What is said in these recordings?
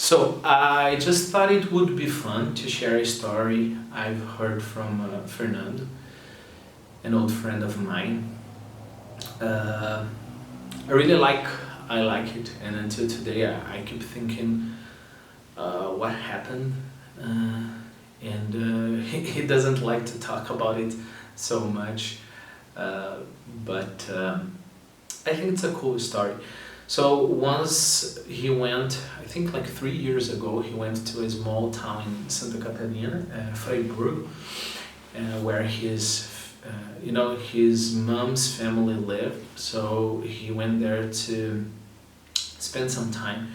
So I just thought it would be fun to share a story I've heard from Fernando, an old friend of mine. Uh, I like it, and until today I keep thinking what happened, and he doesn't like to talk about it so much, but I think it's a cool story. So once he went, I think like 3 years ago, he went to a small town in Santa Catarina, Freiburg, where his mom's family lived. So he went there to spend some time,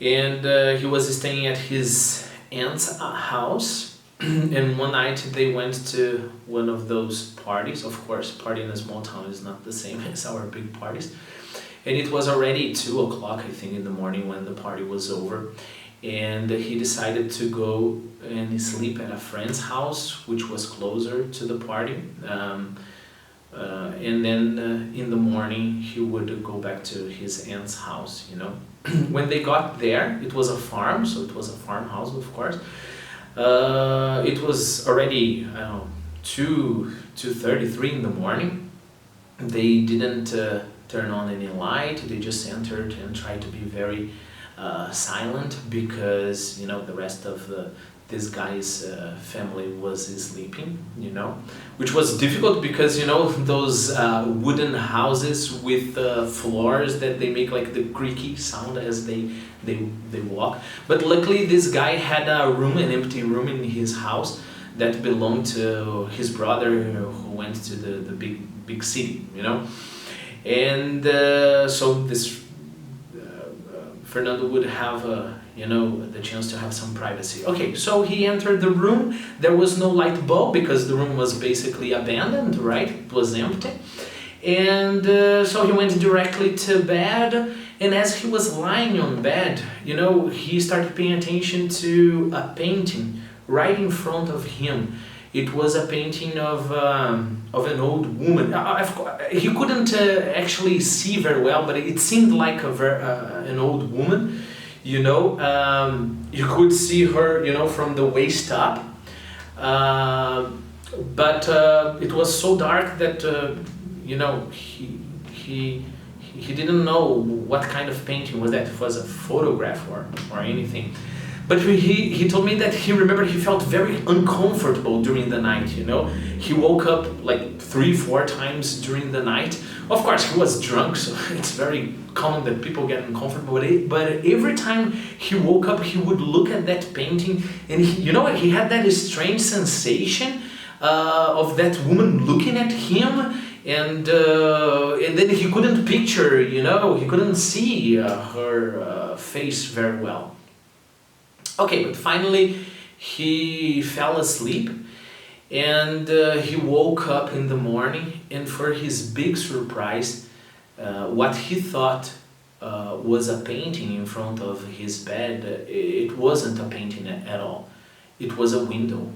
and he was staying at his aunt's house. And one night they went to one of those parties. Of course, party in a small town is not the same as our big parties. And it was already 2 o'clock, I think, in the morning when the party was over. And he decided to go and sleep at a friend's house, which was closer to the party. And then in the morning, he would go back to his aunt's house. When they got there, it was a farm, so it was a farmhouse, of course. It was already, I don't know, 2:33 in the morning. They didn't turn on any light. They just entered and tried to be very silent because the rest of this guy's family was sleeping, which was difficult because those wooden houses with floors that they make like the creaky sound as they walk. But luckily this guy had an empty room in his house that belonged to his brother who went to the big city, And so this Fernando would have the chance to have some privacy. Okay, so he entered the room. There was no light bulb because the room was basically abandoned, right? It was empty. And so he went directly to bed. And as he was lying on bed, he started paying attention to a painting right in front of him. It was a painting of an old woman. He couldn't actually see very well, but it seemed like an old woman. You could see her, from the waist up. But it was so dark that he didn't know what kind of painting was that. If it was a photograph or anything. But he told me that he remembered he felt very uncomfortable during the night, He woke up like 3-4 times during the night. Of course, he was drunk, so it's very common that people get uncomfortable. But every time he woke up, he would look at that painting, and he had that strange sensation of that woman looking at him, and then he couldn't picture, he couldn't see her face very well. Okay, but finally he fell asleep, and he woke up in the morning, and for his big surprise, what he thought was a painting in front of his bed, it wasn't a painting at all. It was a window.